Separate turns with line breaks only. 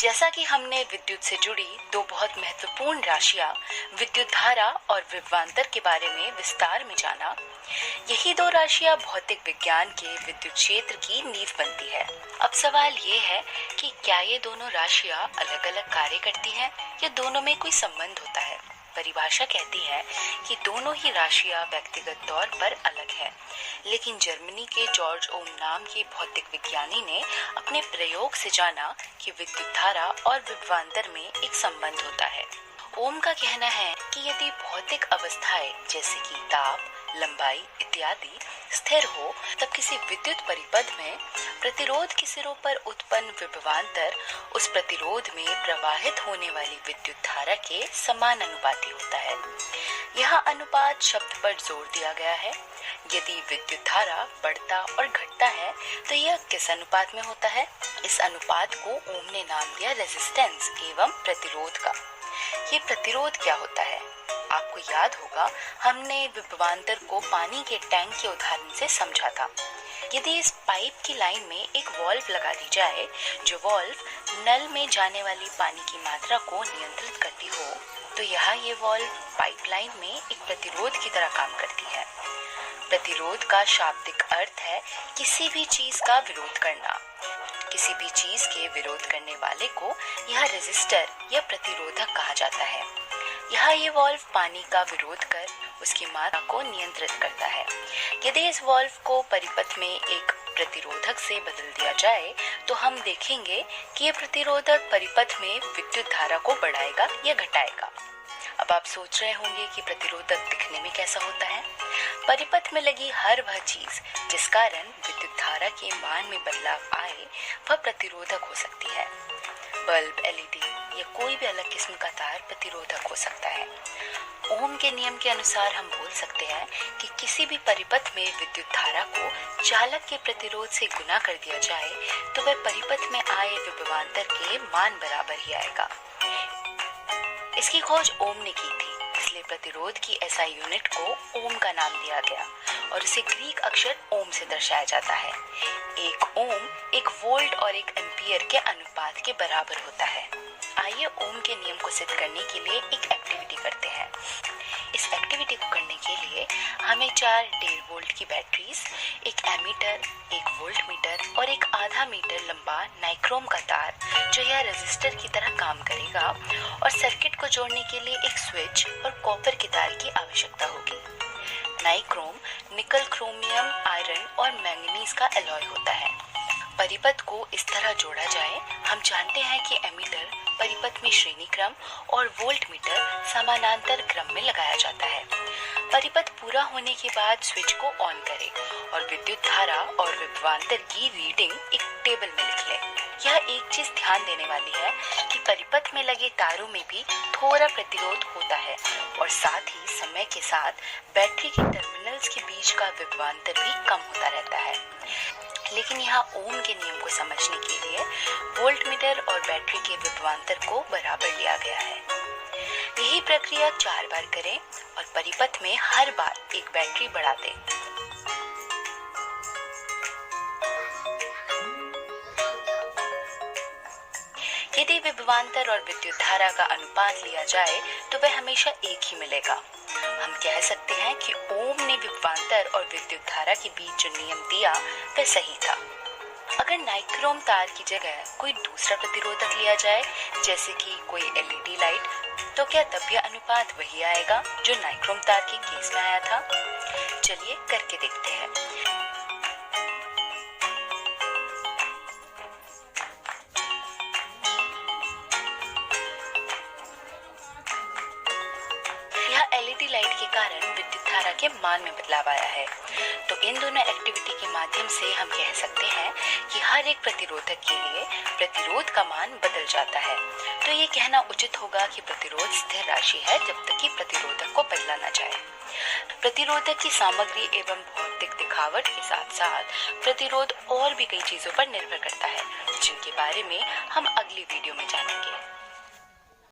जैसा कि हमने विद्युत से जुड़ी दो बहुत महत्वपूर्ण राशियां विद्युत धारा और विभवांतर के बारे में विस्तार में जाना, यही दो राशियां भौतिक विज्ञान के विद्युत क्षेत्र की नींव बनती है। अब सवाल ये है कि क्या ये दोनों राशियां अलग अलग कार्य करती हैं या दोनों में कोई संबंध होता है। परिभाषा कहती है कि दोनों ही राशियां व्यक्तिगत तौर पर अलग है, लेकिन जर्मनी के जॉर्ज ओम नाम के भौतिक विज्ञानी ने अपने प्रयोग से जाना कि विद्युत धारा और विभवांतर में एक संबंध होता है। ओम का कहना है कि यदि भौतिक अवस्थाएं जैसे कि ताप, लंबाई इत्यादि स्थिर हो, तब किसी विद्युत परिपथ में प्रतिरोध के सिरों पर उत्पन्न विभवांतर उस प्रतिरोध में प्रवाहित होने वाली विद्युत धारा के समान अनुपाती होता है। यहाँ अनुपात शब्द पर जोर दिया गया है। यदि विद्युत धारा बढ़ता और घटता है तो यह किस अनुपात में होता है? इस अनुपात को ओम ने नाम दिया रेजिस्टेंस एवं प्रतिरोध का। ये प्रतिरोध क्या होता है? आपको याद होगा हमने विभवांतर को पानी के टैंक के उदाहरण से समझा था। यदि इस पाइप की लाइन में एक वॉल्व लगा दी जाए, जो वॉल्व नल में जाने वाली पानी की मात्रा को नियंत्रित करती हो, तो यहाँ ये वॉल्व पाइपलाइन में एक प्रतिरोध की तरह काम करती है। प्रतिरोध का शाब्दिक अर्थ है किसी भी चीज का विरोध करना। किसी भी चीज के विरोध करने वाले को यह रेजिस्टर या प्रतिरोधक कहा जाता है। यहाँ ये वॉल्व पानी का विरोध कर उसकी मात्रा को नियंत्रित करता है। यदि इस वॉल्व को परिपथ में एक प्रतिरोधक से बदल दिया जाए तो हम देखेंगे कि ये प्रतिरोधक परिपथ में विद्युत धारा को बढ़ाएगा या घटाएगा। अब आप सोच रहे होंगे कि प्रतिरोधक दिखने में कैसा होता है। परिपथ में लगी हर वह चीज जिस कारण विद्युत धारा के मान में बदलाव आए, वह प्रतिरोधक हो सकती है। बल्ब, एलईडी या कोई भी अलग किस्म का तार प्रतिरोधक हो सकता है। ओम के नियम के अनुसार हम बोल सकते हैं कि किसी भी परिपथ में विद्युत धारा को चालक के प्रतिरोध से गुना कर दिया जाए तो वह परिपथ में आए विभवांतर के मान बराबर ही आएगा। इसकी खोज ओम ने की थी, इसलिए प्रतिरोध की एसआई यूनिट को ओम का नाम दिया गया और इसे ग्रीक अक्षर ओम से दर्शाया जाता है। एक ओम एक वोल्ट और एक एम्पियर के अनुपात के बराबर होता है। आइए ओम के नियम को सिद्ध करने के लिए एक एक्टिविटी करते हैं। इस एक्टिविटी को करने के लिए हमें 4 1.5 वोल्ट की बैटरीज, एक एमीटर, एक वोल्ट मीटर और एक आधा मीटर लंबा नाइक्रोम का तार, जो यह रेजिस्टर की तरह काम करेगा, और सर्किट को जोड़ने के लिए एक स्विच और कॉपर के तार की आवश्यकता होगी। नाइक्रोम निकल, क्रोमियम, आयरन और मैंगनीज का एलॉय होता है। परिपथ को इस तरह जोड़ा जाए। हम जानते हैं कि एमीटर परिपथ में श्रेणी क्रम और वोल्ट मीटर समानांतर क्रम में लगाया जाता है। परिपथ पूरा होने के बाद स्विच को ऑन करें और विद्युत धारा और विभवांतर की रीडिंग एक टेबल में लिख लें। यह एक चीज ध्यान देने वाली है कि परिपथ में लगे तारों में भी थोड़ा प्रतिरोध होता है और साथ ही समय के साथ बैटरी के टर्मिनल्स के बीच का विभवांतर भी कम होता रहता है। लेकिन यहाँ ओम के नियम को समझने के लिए वोल्ट मीटर और बैटरी के विभवांतर को बराबर लिया गया है। यही प्रक्रिया 4 बार करें और परिपथ में हर बार एक बैटरी बढ़ा दें। यदि विभवांतर और विद्युत धारा का अनुपात लिया जाए तो वह हमेशा एक ही मिलेगा। हम कह सकते हैं कि ओम ने विभवांतर और विद्युत धारा के बीच जो नियम दिया वह सही था। अगर नाइक्रोम तार की जगह कोई दूसरा प्रतिरोधक लिया जाए, जैसे कि कोई एलईडी लाइट, तो क्या तब यह अनुपात वही आएगा जो नाइक्रोम तार के केस में आया था? चलिए करके देखते हैं। एलईडी लाइट के कारण विद्युत धारा के मान में बदलाव आया है। तो इन दोनों एक्टिविटी के माध्यम से हम कह सकते हैं कि हर एक प्रतिरोधक के लिए प्रतिरोध का मान बदल जाता है। तो ये कहना उचित होगा कि प्रतिरोध स्थिर राशि है जब तक कि प्रतिरोधक को बदला न जाए। प्रतिरोधक की सामग्री एवं भौतिक दिखावट के साथ साथ प्रतिरोध और भी कई चीजों पर निर्भर करता है, जिनके बारे में हम अगली वीडियो में जानेंगे।